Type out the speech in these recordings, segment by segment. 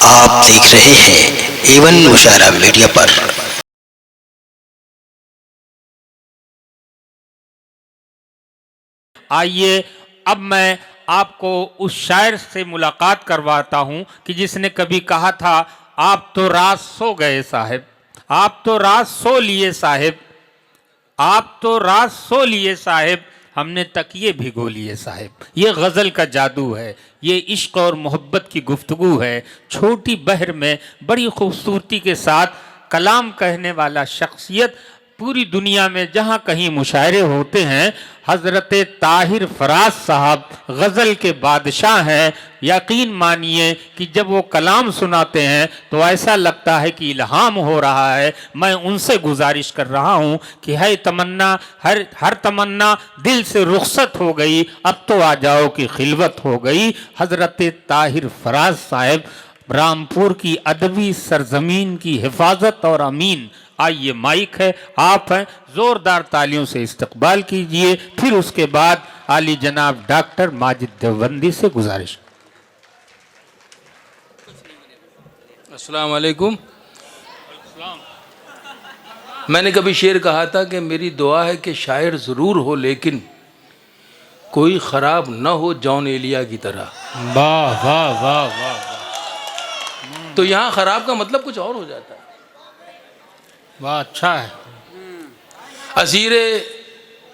आप देख रहे हैं एवन मुशायरा मीडिया पर। आइए अब मैं आपको उस शायर से मुलाकात करवाता हूं कि जिसने कभी कहा था, आप तो रात सो गए साहिब, आप तो रात सो लिए साहिब, आप तो रात सो लिए साहिब, हमने तकिए भिगो लिए साहिब। ये गज़ल का जादू है, ये इश्क और मोहब्बत की गुफ्तगू है। छोटी बहर में बड़ी खूबसूरती के साथ कलाम कहने वाला शख्सियत पूरी दुनिया में जहाँ कहीं मुशायरे होते हैं, हज़रत ताहिर फराज साहब गज़ल के बादशाह हैं। यकीन मानिए कि जब वो कलाम सुनाते हैं तो ऐसा लगता है कि इल्हाम हो रहा है। मैं उनसे गुजारिश कर रहा हूँ कि है तमन्ना, हर तमन्ना दिल से रुखसत हो गई, अब तो आ जाओ कि खिलवत हो गई। हज़रत ताहिर फराज साहब रामपुर की अदबी सरजमीन की हिफाजत और अमीन। आइए, माइक है, आप हैं, जोरदार तालियों से इस्तकबाल कीजिए। फिर उसके बाद आली जनाब डॉक्टर माजिद देवबंदी से गुजारिश। अस्सलाम वालेकुम। मैंने कभी शेर कहा था कि मेरी दुआ है कि शायर ज़रूर हो लेकिन कोई ख़राब न हो जॉन एलिया की तरह। वाह वाह वाह वाह। तो यहाँ ख़राब का मतलब कुछ और हो जाता है। वाह, अच्छा है। असीरे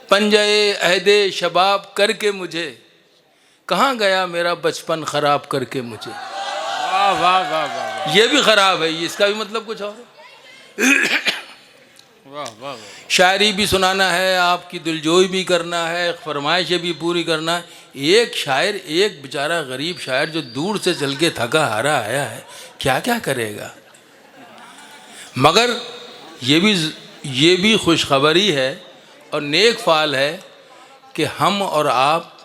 पंजए अहदे शबाब करके मुझे, कहाँ गया मेरा बचपन ख़राब करके मुझे। वाह वाह वाह वाह। ये भी ख़राब है, इसका भी मतलब कुछ और है। वाह वाह। शायरी भी सुनाना है, आपकी दिलजोई भी करना है, फरमाइशें भी पूरी करना है। एक शायर, एक बेचारा गरीब शायर जो दूर से चल के थका हारा आया है, क्या क्या करेगा। मगर ये भी खुशखबरी है और नेक फ़ाल है कि हम और आप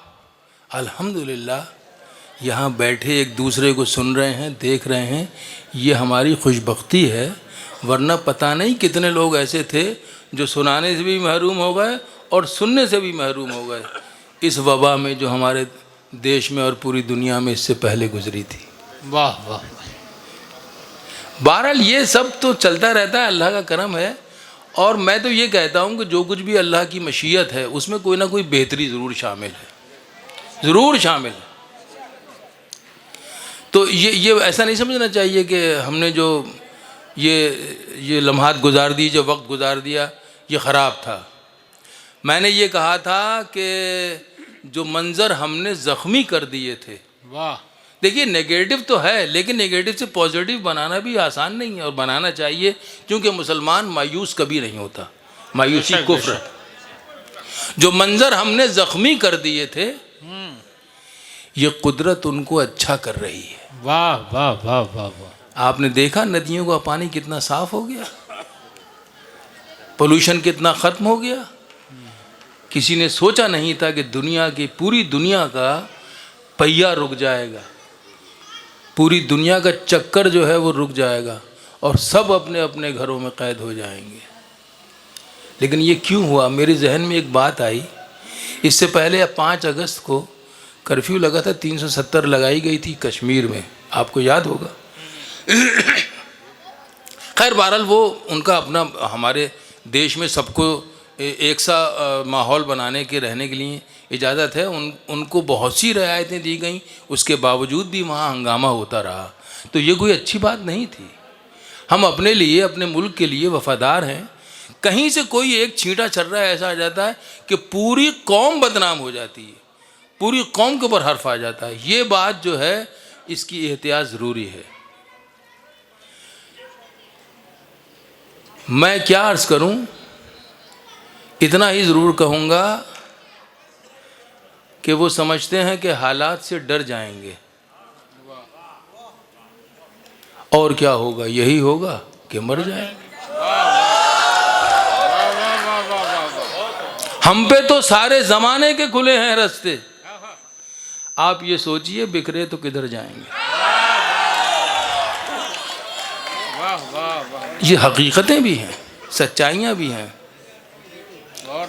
अल्हम्दुलिल्लाह यहाँ बैठे एक दूसरे को सुन रहे हैं, देख रहे हैं। ये हमारी खुशबख्ती है, वरना पता नहीं कितने लोग ऐसे थे जो सुनाने से भी महरूम हो गए और सुनने से भी महरूम हो गए इस वबा में जो हमारे देश में और पूरी दुनिया में इससे पहले गुजरी थी। वाह वाह। बहरहाल ये सब तो चलता रहता है, अल्लाह का करम है। और मैं तो ये कहता हूँ कि जो कुछ भी अल्लाह की मशीयत है उसमें कोई ना कोई बेहतरी ज़रूर शामिल है, ज़रूर शामिल है। तो ये ऐसा नहीं समझना चाहिए कि हमने जो ये लम्हात गुजार दी, जो वक्त गुजार दिया, ये ख़राब था। मैंने ये कहा था कि जो मंज़र हमने ज़ख्मी कर दिए थे। वाह। देखिए, नेगेटिव तो है लेकिन नेगेटिव से पॉजिटिव बनाना भी आसान नहीं है, और बनाना चाहिए, क्योंकि मुसलमान मायूस कभी नहीं होता। मायूसी कुफ्र है। जो मंज़र हमने ज़ख्मी कर दिए थे, ये कुदरत उनको अच्छा कर रही है। वाह वाह वाह वाह वाह। आपने देखा नदियों का पानी कितना साफ हो गया, पोल्यूशन कितना ख़त्म हो गया। किसी ने सोचा नहीं था कि दुनिया की पूरी दुनिया का पहिया रुक जाएगा, पूरी दुनिया का चक्कर जो है वो रुक जाएगा और सब अपने अपने घरों में कैद हो जाएंगे। लेकिन ये क्यों हुआ? मेरे जहन में एक बात आई। इससे पहले 5 अगस्त को कर्फ्यू लगा था, 370 लगाई गई थी कश्मीर में, आपको याद होगा। खैर बहरहाल वो उनका अपना, हमारे देश में सबको एक सा माहौल बनाने के रहने के लिए इजाज़त है। उनको बहुत सी रियायतें दी गई, उसके बावजूद भी वहाँ हंगामा होता रहा। तो ये कोई अच्छी बात नहीं थी। हम अपने लिए, अपने मुल्क के लिए वफ़ादार हैं। कहीं से कोई एक छींटा छर्रा ऐसा आ जाता है कि पूरी कौम बदनाम हो जाती है, पूरी कौम के ऊपर हर्फ आ जाता है। ये बात जो है, इसकी एहतियात ज़रूरी है। मैं क्या अर्ज़ करूं, इतना ही ज़रूर कहूँगा कि वो समझते हैं कि हालात से डर जाएंगे, और क्या होगा, यही होगा कि मर जाएंगे। हम पे तो सारे ज़माने के खुले हैं रास्ते, आप ये सोचिए बिखरे तो किधर जाएंगे। ये हकीकतें भी हैं, सच्चाइयाँ भी हैं।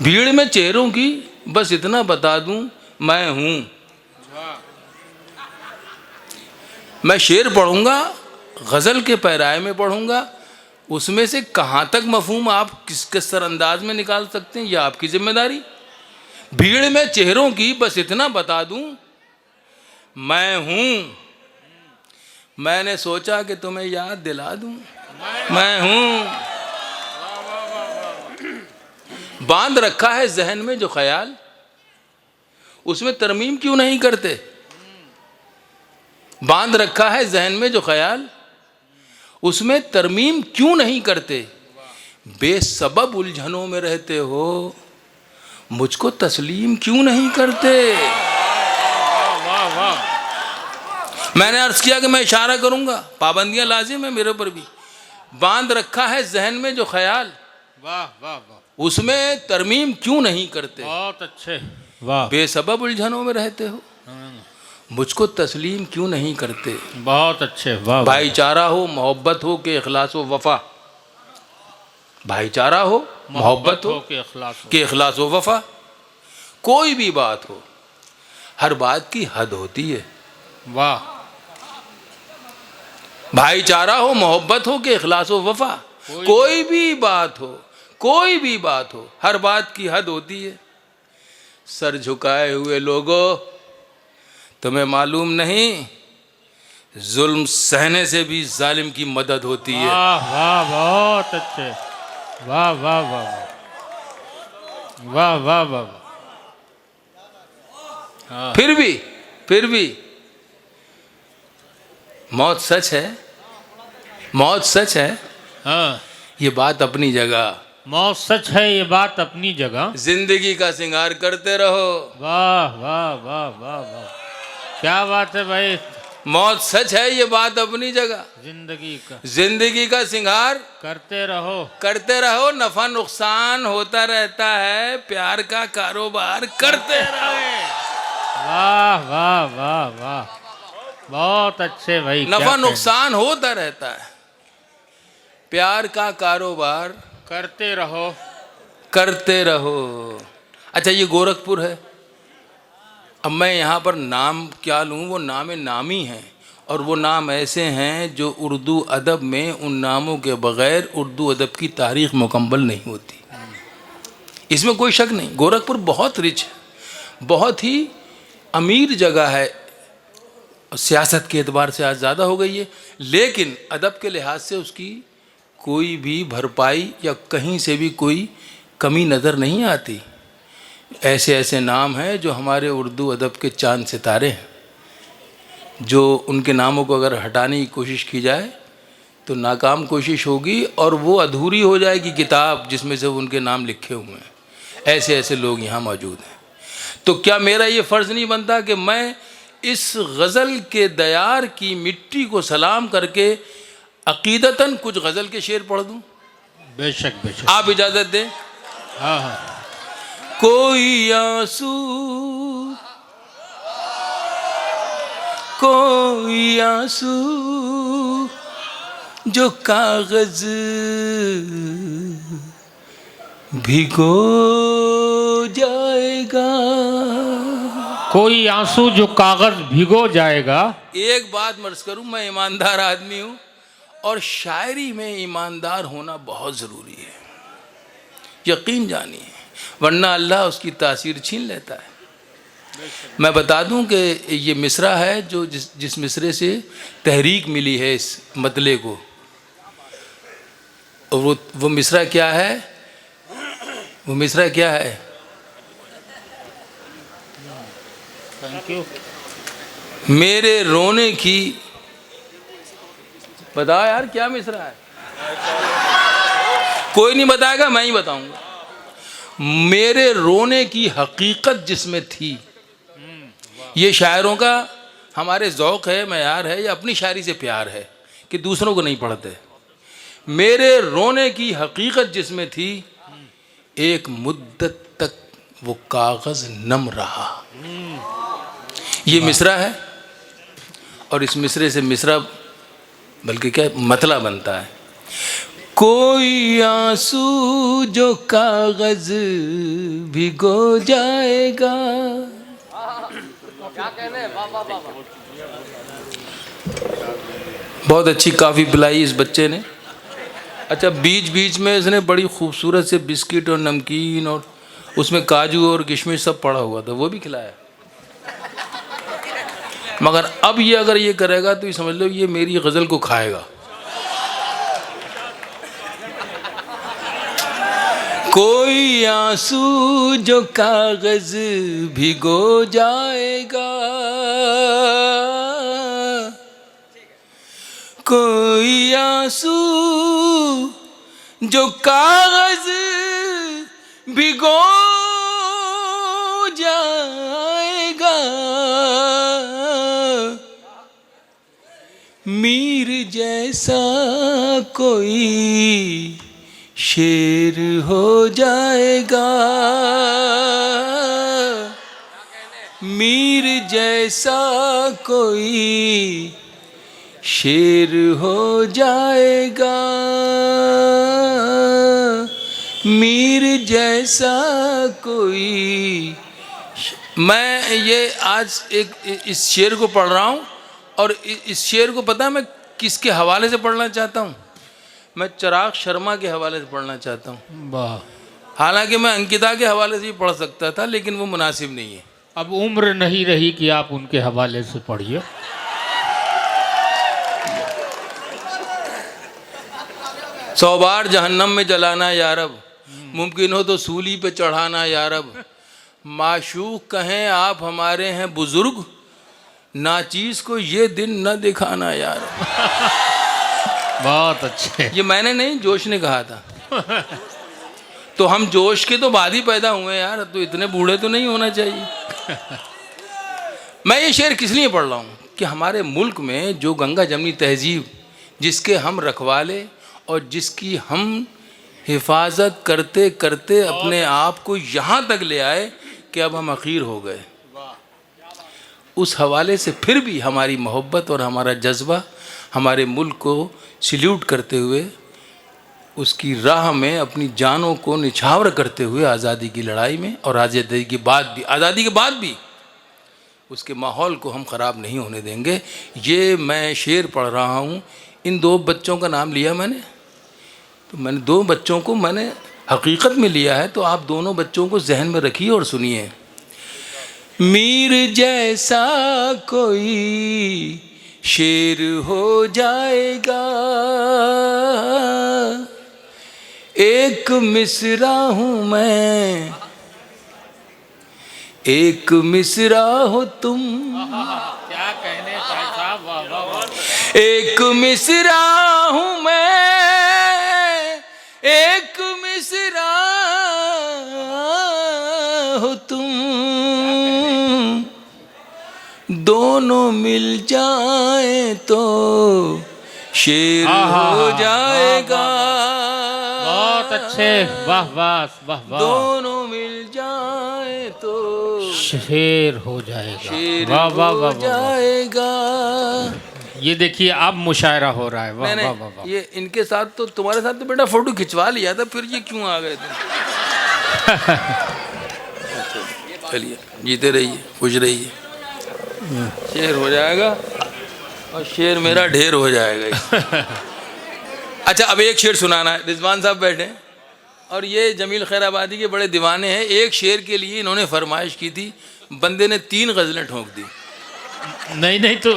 भीड़ में चेहरों की बस इतना बता दूं, मैं हूँ। मैं शेर पढ़ूंगा गज़ल के पैराए में पढ़ूंगा, उसमें से कहाँ तक मफहूम आप किस तरह अंदाज में निकाल सकते हैं, यह आपकी जिम्मेदारी। भीड़ में चेहरों की बस इतना बता दूं, मैं हूं, मैंने सोचा कि तुम्हें याद दिला दूं, मैं हूं। बांध रखा है जहन में जो ख्याल, उसमें तरमीम क्यों नहीं करते। बांध रखा है जहन में जो ख्याल, उसमें तरमीम क्यों नहीं करते। बेसबब उलझनों में रहते हो, मुझको तस्लीम क्यों नहीं करते। मैंने अर्ज किया कि मैं इशारा करूंगा, पाबंदियां लाजिम है मेरे ऊपर भी। बांध रखा है जहन में जो ख्याल, वाह वाह वाह, उसमें तरमीम क्यों नहीं करते। बहुत अच्छे, वाह। बेसबब उलझनों में रहते हो, मुझको तस्लीम क्यों नहीं करते। बहुत अच्छे, वाह। भाईचारा हो, मोहब्बत हो कि इखलास व वफा। भाईचारा हो, मोहब्बत हो कि इखलास हो। कि इखलास व वफा। कोई भी बात हो, हर बात की हद होती है। वाह। भाईचारा हो, मोहब्बत हो कि इखलास व वफा। कोई भी बात हो, कोई भी बात हो, हर बात की हद होती है। सर झुकाए हुए लोगों, तुम्हें मालूम नहीं, जुल्म सहने से भी जालिम की मदद होती है। वाह वाह, बहुत अच्छे, वाह वाह वाह वाह वाह वाह। फिर भी मौत सच है, मौत सच है, हाँ, ये बात अपनी जगह। मौत सच है, ये बात अपनी जगह। जिंदगी का श्रृंगार करते रहो। वाह वाह वाह वाह वाह, क्या बात है भाई। मौत सच है, ये बात अपनी जगह। जिंदगी का श्रृंगार करते रहो, करते रहो। नफा नुकसान होता रहता है, प्यार का कारोबार करते रहो। वाह वाह वाह वाह, बहुत अच्छे भाई। नफा नुकसान होता रहता है, प्यार का कारोबार करते रहो, करते रहो। अच्छा, ये गोरखपुर है। अब मैं यहाँ पर नाम क्या लूँ, वो नाम नामी हैं, और वो नाम ऐसे हैं जो उर्दू अदब में, उन नामों के बग़ैर उर्दू अदब की तारीख़ मुकम्मल नहीं होती, इसमें कोई शक नहीं। गोरखपुर बहुत रिच है, बहुत ही अमीर जगह है। सियासत के एतबार से आज ज़्यादा हो गई है, लेकिन अदब के लिहाज से उसकी कोई भी भरपाई या कहीं से भी कोई कमी नज़र नहीं आती। ऐसे ऐसे नाम हैं जो हमारे उर्दू अदब के चांद सितारे हैं, जो उनके नामों को अगर हटाने की कोशिश की जाए तो नाकाम कोशिश होगी, और वो अधूरी हो जाएगी किताब जिसमें से उनके नाम लिखे हुए हैं। ऐसे ऐसे लोग यहाँ मौजूद हैं। तो क्या मेरा ये फ़र्ज़ नहीं बनता कि मैं इस गज़ल के दयार की मिट्टी को सलाम करके अक़ीदतन कुछ गज़ल के शेर पढ़ दूँ। बेशक बेशक, आप इजाज़त दें। हाँ हाँ। कोई आंसू, कोई आंसू जो कागज़ भिगो जाएगा। कोई आंसू जो कागज़ भिगो जाएगा। एक बात मर्ज़ करूँ, मैं ईमानदार आदमी हूँ, और शायरी में ईमानदार होना बहुत ज़रूरी है, यकीन जानिए, वरना अल्लाह उसकी तासीर छीन लेता है। मैं बता दूं कि ये मिसरा है जो जिस मिसरे से तहरीक मिली है इस मतले को, और वो मिसरा क्या है, वो मिसरा क्या है। Thank you. मेरे रोने की, बताओ यार क्या मिसरा है, कोई नहीं बताएगा, मैं ही बताऊंगा। मेरे रोने की हकीकत जिसमें थी, ये शायरों का हमारे ज़ौक़ है, मयार है, या अपनी शायरी से प्यार है कि दूसरों को नहीं पढ़ते। मेरे रोने की हकीकत जिसमें थी, एक मुद्दत तक वो कागज़ नम रहा। ये मिसरा है, और इस मिसरे से मिसरा बल्कि क्या मतला बनता है। कोई आंसू जो कागज़ भिगो जाएगा। बहुत अच्छी कॉफ़ी पिलाई इस बच्चे ने। अच्छा, बीच बीच में इसने बड़ी खूबसूरत से बिस्किट और नमकीन और उसमें काजू और किशमिश सब पड़ा हुआ था, वो भी खिलाया। मगर अब ये अगर ये करेगा तो ये समझ लो ये मेरी गज़ल को खाएगा। कोई आंसू जो कागज भिगो जाएगा, कोई आंसू जो कागज भिगो जाएगा, मीर जैसा कोई शेर हो जाएगा, मीर जैसा कोई शेर हो जाएगा, मीर जैसा कोई। मैं ये आज इस शेर को पढ़ रहा हूँ और इस शेर को पता है मैं किसके हवाले से पढ़ना चाहता हूँ? मैं चिराग शर्मा के हवाले से पढ़ना चाहता हूँ। वाह। हालांकि मैं अंकिता के हवाले से भी पढ़ सकता था, लेकिन वो मुनासिब नहीं है। अब उम्र नहीं रही कि आप उनके हवाले से पढ़िए। 100 बार जहन्नम में जलाना या रब, मुमकिन हो तो सूली पे चढ़ाना या रब, माशूक कहें आप हमारे हैं बुजुर्ग, नाचीज को ये दिन न दिखाना या रब। बहुत अच्छे। ये मैंने नहीं, जोश ने कहा था। तो हम जोश के तो बाद ही पैदा हुए यार, तो इतने बूढ़े तो नहीं होना चाहिए। मैं ये शेर किस लिए पढ़ रहा हूँ कि हमारे मुल्क में जो गंगा जमनी तहजीब, जिसके हम रखवाले और जिसकी हम हिफाजत करते करते अपने आप को यहाँ तक ले आए कि अब हम अखीर हो गए, उस हवाले से फिर भी हमारी मोहब्बत और हमारा जज्बा हमारे मुल्क को सल्यूट करते हुए, उसकी राह में अपनी जानों को निछावर करते हुए आज़ादी की लड़ाई में और आज़ादी के बाद भी उसके माहौल को हम ख़राब नहीं होने देंगे। ये मैं शेर पढ़ रहा हूँ। इन 2 बच्चों का नाम लिया मैंने, तो मैंने 2 बच्चों को मैंने हकीकत में लिया है, तो आप दोनों बच्चों को जहन में रखिए और सुनिए। मीर जैसा कोई शेर हो जाएगा, एक मिसरा हूँ मैं, एक मिसरा हो तुम। क्या कहने साहब, वाह वाह वाह। एक मिसरा हूँ मैं, एक मिसरा हो तुम, दोनों मिल जाए तो शेर हो जाएगा। बहुत अच्छे, वाह वाह वाह वाह। दोनों मिल जाए तो शेर हो जाएगा, शेर वाह वाह हो वाह जाएगा। ये देखिए अब मुशायरा हो रहा है, वाह मैंने वाह वाह वाह। ये इनके साथ तो तुम्हारे साथ तो बेटा फोटो खिंचवा लिया था, फिर ये क्यों आ गए थे? चलिए, जीते रहिए, खुश रहिए, शेर हो जाएगा और शेर मेरा ढेर हो जाएगा। अच्छा, अब एक शेर सुनाना है। रिजवान साहब बैठे और ये जमील खैराबादी के बड़े दीवाने हैं। एक शेर के लिए इन्होंने फरमाइश की थी, बंदे ने 3 गज़लें ठोक दी। नहीं तो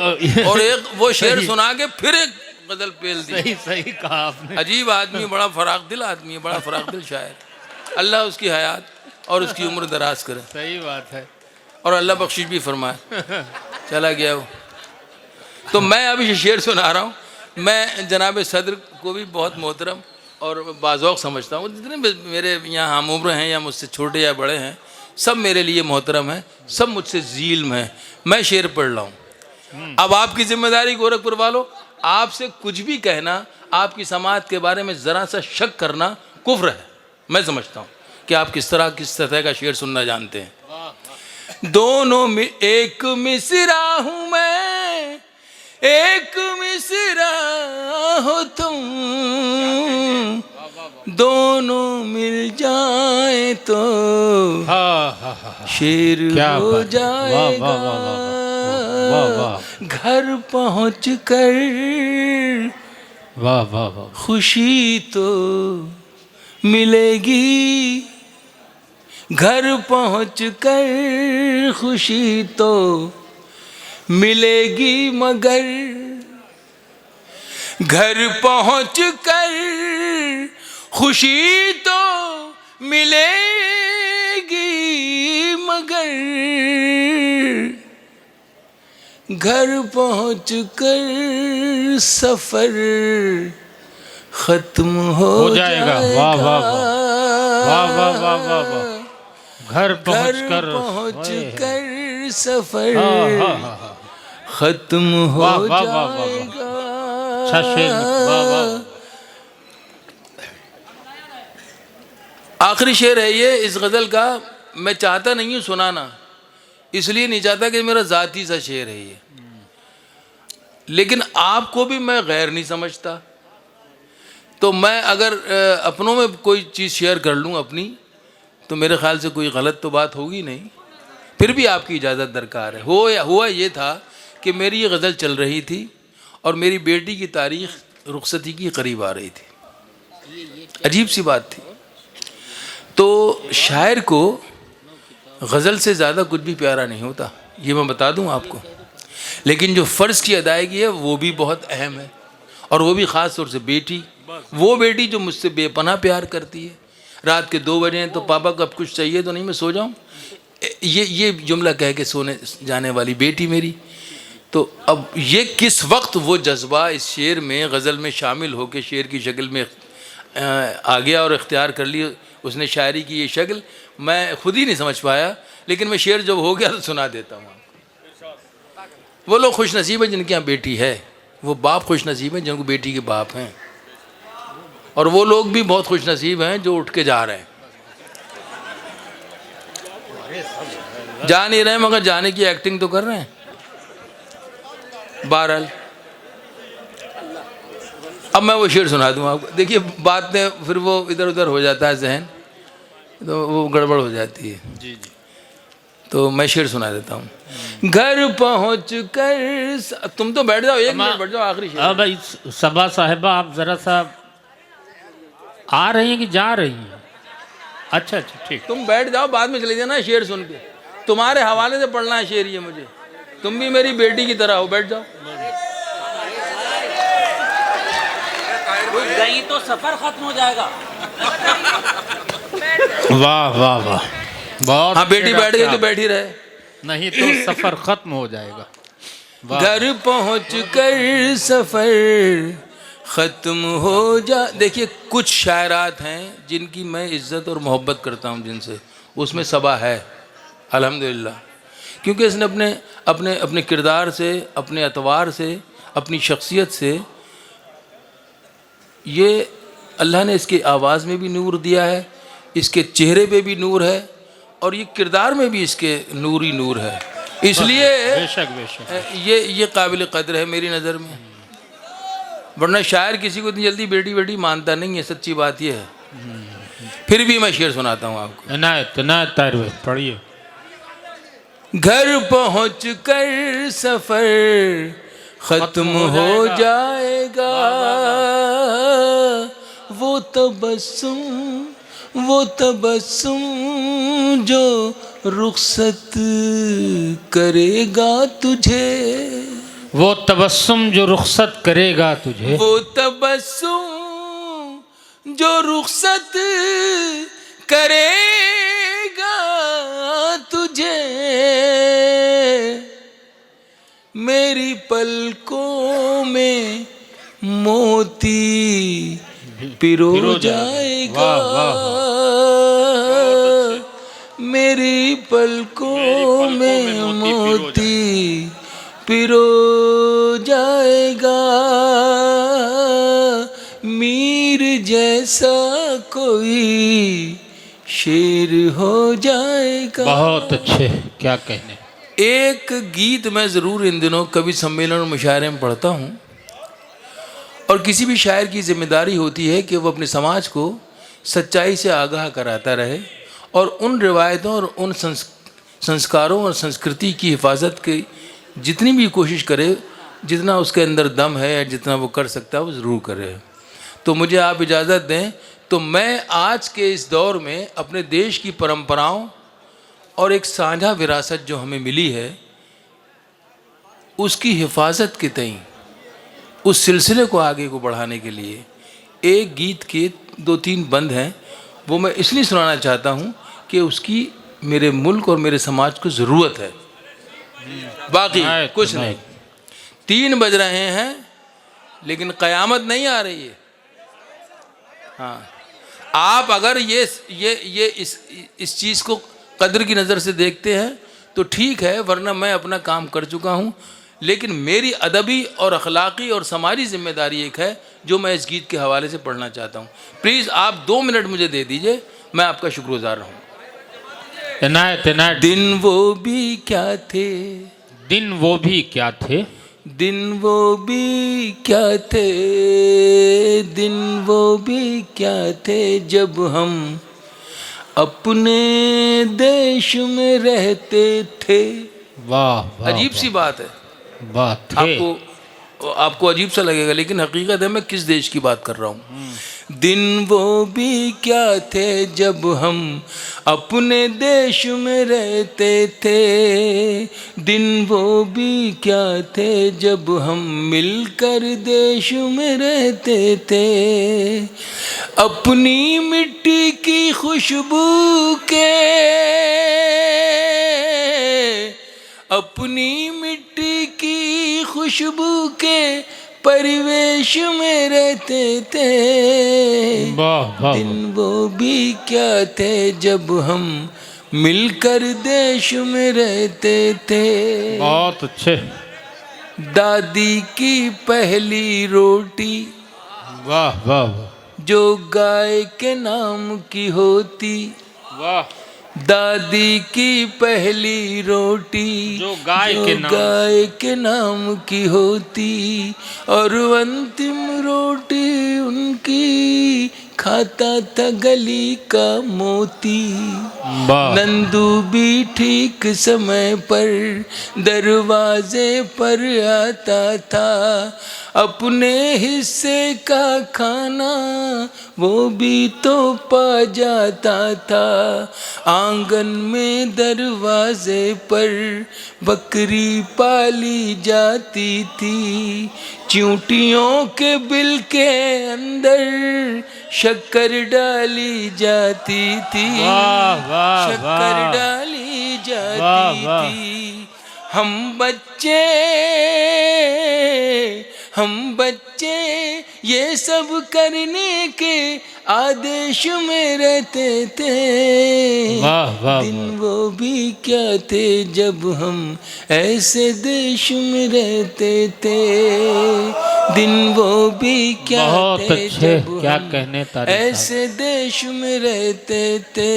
और एक वो शेर सुना के फिर एक गज़ल पेल दी। सही सही कहा आपने। अजीब आदमी, बड़ा फराक दिल आदमी है, बड़ा फराक दिल शायर। अल्लाह उसकी हयात और उसकी उम्र दराज करे। सही बात है। और अल्लाह बख्शिश भी फरमाए। चला गया वो। तो मैं अभी ये शेर सुना रहा हूँ। मैं जनाब सदर को भी बहुत मोहतरम और बाज़ौक़ समझता हूँ। जितने मेरे यहाँ हम उम्र हैं या मुझसे छोटे या बड़े हैं, सब मेरे लिए मोहतरम हैं, सब मुझसे ज़ील्म हैं। मैं शेर पढ़ रहा हूँ। अब आपकी जिम्मेदारी गोरखपुर वालों, आपसे कुछ भी कहना, आपकी समाज के बारे में ज़रा सा शक करना कुफ्र है। मैं समझता हूँ कि आप किस तरह का शेर सुनना जानते हैं। दोनों में एक मिसरा हूँ मैं, एक मिसरा हो तुम, दोनों मिल जाए तो शेर हो जाएगा। घर पहुँच कर वाह वाह वाह। खुशी तो मिलेगी घर पहुँच कर, खुशी तो मिलेगी मगर घर पहुँच कर खुशी तो मिलेगी मगर घर पहुँच कर सफर खत्म हो जाएगा। वाह वाह वाह वाह वाह वाह वाह। घर पहुँच कर सफर खत्म हो वाह वाह वाह वाह। जाएगा। अच्छा शेर। वाह वाह। आखिरी शेर है ये इस गज़ल का। मैं चाहता नहीं हूँ सुनाना, इसलिए नहीं चाहता कि मेरा ज़ाती सा शेर है ये, लेकिन आपको भी मैं गैर नहीं समझता। तो मैं अगर अपनों में कोई चीज़ शेयर कर लूँ अपनी, तो मेरे ख्याल से कोई गलत तो बात होगी नहीं। फिर भी आपकी इजाज़त दरकार है। हुआ ये था कि मेरी ये गज़ल चल रही थी और मेरी बेटी की तारीख़ रुखसती की करीब आ रही थी। अजीब सी बात थी। तो शायर को गज़ल से ज़्यादा कुछ भी प्यारा नहीं होता, ये मैं बता दूं आपको। लेकिन जो फ़र्ज़ की अदायगी है वो भी बहुत अहम है, और वो भी ख़ास तौर से बेटी, वो बेटी जो मुझसे बेपनाह प्यार करती है। रात के 2 बजे हैं तो पापा को अब कुछ चाहिए तो नहीं, मैं सो जाऊं, ये जुमला कह के सोने जाने वाली बेटी मेरी। तो अब ये किस वक्त वो जज्बा इस शेर में गज़ल में शामिल होकर शेर की शक्ल में आ गया और इख्तियार कर ली उसने शायरी की ये शक्ल, मैं खुद ही नहीं समझ पाया। लेकिन मैं शेर जब हो गया तो सुना देता हूँ। वो लोग खुश नसीब हैं जिनके यहाँ बेटी है, वो बाप खुश नसीब हैं जिनको बेटी के बाप हैं, और वो लोग भी बहुत खुश नसीब हैं जो उठ के जा रहे हैं। जा नहीं रहे मगर जाने की एक्टिंग तो कर रहे हैं। बहरहाल अब मैं वो शेर सुना दूँ आपको। देखिए बातें फिर वो इधर उधर हो जाता है जहन, तो वो गड़बड़ हो जाती है। जी जी। तो मैं शेर सुना देता हूँ। घर पहुँच कर, तुम तो बैठ जाओ, 1 मिनट बैठ जाओ, आखिरी शेर। भाई सबा साहिबा आप ज़रा सा आ रही हैं कि जा रही हैं? अच्छा अच्छा ठीक। तुम बैठ जाओ, बाद में चले जाना शेर सुन के। तुम्हारे हवाले से पढ़ना है शेर ये मुझे, तुम भी मेरी बेटी की तरह हो, बैठ जाओ। गई तो सफर खत्म हो जाएगा। वाह वाह वाह, बहुत। हाँ बेटी बैठ गई तो बैठ ही रहे, नहीं तो सफर खत्म हो जाएगा। घर पहुँच कर सफर ख़त्म हो जा। देखिए कुछ शायरात हैं जिनकी मैं इज़्ज़त और मोहब्बत करता हूँ जिनसे, उसमें सबा है अल्हम्दुलिल्लाह, क्योंकि इसने अपने अपने अपने किरदार से, अपने अतवार से, अपनी शख्सियत से, ये अल्लाह ने इसकी आवाज़ में भी नूर दिया है, इसके चेहरे पे भी नूर है, और ये किरदार में भी इसके नूर ही नूर है। इसलिए बेशक बेशक ये काबिल कदर है मेरी नज़र में। वरना शायर किसी को इतनी जल्दी बेटी बेटी मानता नहीं है, सच्ची बात ये है। फिर भी मैं शेर सुनाता हूँ आपको। इनायत पढ़िए। घर पहुँच कर सफर खत्म हो जाएगा, वो तबस्सुम जो रुखसत करेगा तुझे, वो तबस्सुम जो रुखसत करेगा तुझे, वो तबस्सुम जो रुखसत करेगा तुझे, मेरी पलकों में मोती पिरो जाएगा। मेरी पलकों में मोती पिरो जाएगा, मीर जैसा कोई शेर हो जाएगा। बहुत अच्छे, क्या कहने। एक गीत मैं ज़रूर इन दिनों कवि सम्मेलन और मुशायरे में पढ़ता हूँ, और किसी भी शायर की जिम्मेदारी होती है कि वो अपने समाज को सच्चाई से आगाह कराता रहे, और उन रिवायतों और उन संस्कारों और संस्कृति की हिफाजत की जितनी भी कोशिश करे जितना उसके अंदर दम है या जितना वो कर सकता है वो ज़रूर करे। तो मुझे आप इजाज़त दें तो मैं आज के इस दौर में अपने देश की परंपराओं और एक साझा विरासत जो हमें मिली है उसकी हिफाजत के तईं, उस सिलसिले को आगे को बढ़ाने के लिए एक गीत के 2-3 बंद हैं, वो मैं इसलिए सुनाना चाहता हूँ कि उसकी मेरे मुल्क और मेरे समाज को ज़रूरत है। बाकी कुछ नहीं। 3 बज रहे हैं लेकिन क़यामत नहीं आ रही है। हाँ, आप अगर ये इस चीज़ को कद्र की नज़र से देखते हैं तो ठीक है, वरना मैं अपना काम कर चुका हूँ। लेकिन मेरी अदबी और अखलाक़ी और समाजी ज़िम्मेदारी एक है जो मैं इस गीत के हवाले से पढ़ना चाहता हूँ। प्लीज़ आप 2 मिनट मुझे दे दीजिए, मैं आपका शुक्रगुज़ार रहूँ। दिन वो भी क्या थे, दिन वो भी क्या थे, दिन वो भी क्या थे, दिन वो भी क्या थे जब हम अपने देश में रहते थे। वाह वाह, अजीब सी बात है, बात है। आपको अजीब सा लगेगा लेकिन हकीकत है मैं किस देश की बात कर रहा हूँ। दिन वो भी क्या थे जब हम अपने देश में रहते थे, दिन वो भी क्या थे जब हम मिलकर देश में रहते थे। अपनी मिट्टी की खुशबू के, अपनी मिट्टी की खुशबू के परिवेश में रहते थे। दिन वो भी क्या थे जब हम मिलकर देश में रहते थे। बहुत अच्छे। दादी की पहली रोटी, वाह वाह, जो गाय के नाम की होती। वाह। दादी की पहली रोटी जो गाय के नाम की होती, और अंतिम रोटी उनकी खाता था गली का मोती। नंदू भी ठीक समय पर दरवाजे पर आता था, अपने हिस्से का खाना वो भी तो पा जाता था। आंगन में दरवाजे पर बकरी पाली जाती थी, चींटियों के बिल के अंदर शक्कर डाली जाती थी। शक्कर डाली जाती थी। हम बच्चे ये सब करने के आदेश में रहते थे। दिन वो भी क्या थे जब हम ऐसे देश में रहते थे। दिन वो भी क्या थे जब क्या हम कहने ऐसे देश में रहते थे।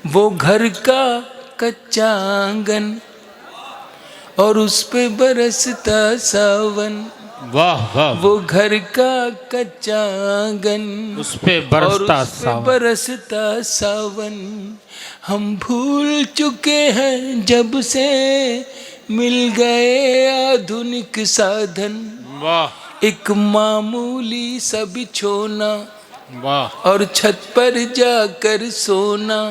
वो घर का कच्चा आंगन और उस पे बरसता सावन। वाह वाह। वो घर का कच्चा आंगन उस पे बरसता सावन। हम भूल चुके हैं जब से मिल गए आधुनिक साधन। वाह। एक मामूली सा बिछोना, वाह। और छत पर जाकर सोना।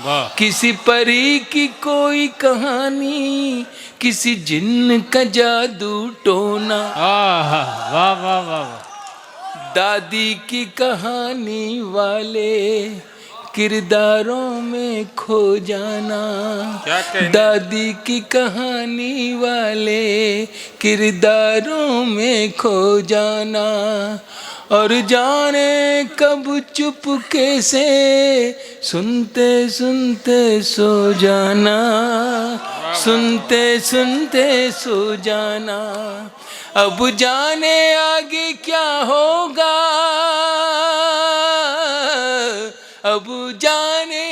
वाह। किसी परी की कोई कहानी, किसी जिन्न का जादू टोना। वाह वाह वाह। दादी की कहानी वाले किरदारों में खो जाना। दादी की कहानी वाले किरदारों में खो जाना, और जाने कब चुपके से सुनते सुनते सो जाना। सुनते सुनते सो जाना। अब जाने आगे क्या होगा, अब जाने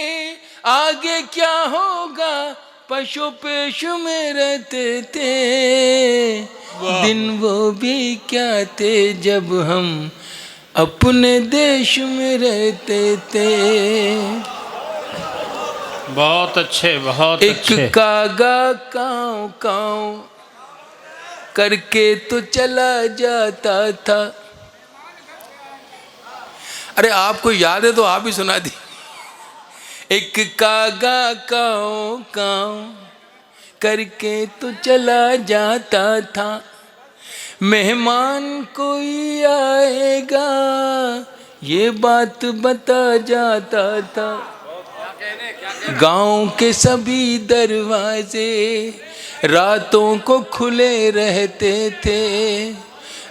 आगे क्या होगा। पशु पेश में रहते थे। दिन वो भी क्या थे जब हम अपने देश में रहते थे। बहुत अच्छे, बहुत अच्छे। एक कागा काँव काँव, करके तो चला जाता था। अरे आपको याद है तो आप ही सुना दी। एक कागा काओ काओ करके तो चला जाता था, मेहमान कोई आएगा ये बात बता जाता था। गांव के सभी दरवाजे रातों को खुले रहते थे,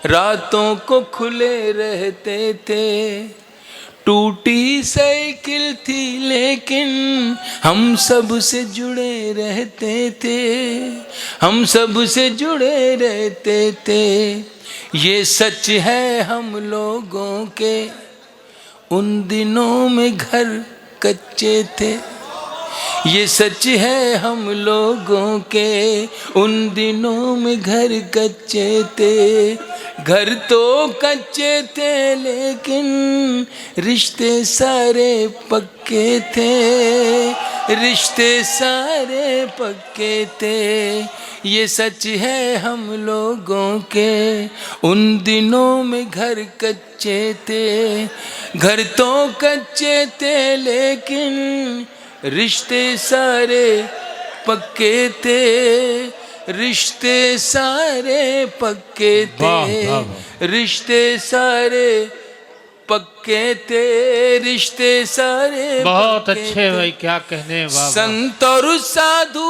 रातों को खुले रहते थे। टूटी साइकिल थी लेकिन हम सब से जुड़े रहते थे, हम सब से जुड़े रहते थे। ये सच है हम लोगों के, उन दिनों में घर कच्चे थे। ये सच है हम लोगों के, उन दिनों में घर कच्चे थे। घर तो कच्चे थे लेकिन रिश्ते सारे पक्के थे, रिश्ते सारे पक्के थे। ये सच है हम लोगों के, उन दिनों में घर कच्चे थे। घर तो कच्चे थे लेकिन रिश्ते सारे पक्के थे, रिश्ते सारे पक्के थे, रिश्ते सारे पक्के थे, रिश्ते सारे बहुत अच्छे भाई, क्या कहने बाबा। संत और साधु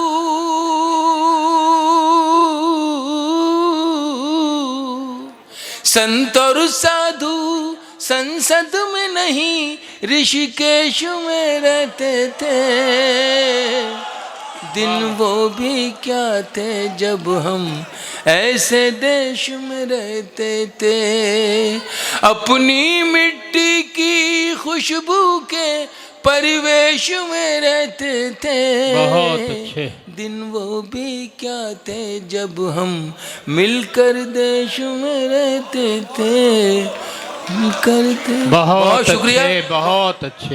संत और साधु संसद में नहीं ऋषिकेश में रहते थे। दिन वो भी क्या थे जब हम ऐसे देश में रहते थे। अपनी मिट्टी की खुशबू के परिवेश में रहते थे। बहुत अच्छे दिन वो भी क्या थे जब हम मिलकर देश में रहते थे, मिलकर थे। बहुत शुक्रिया। बहुत अच्छे।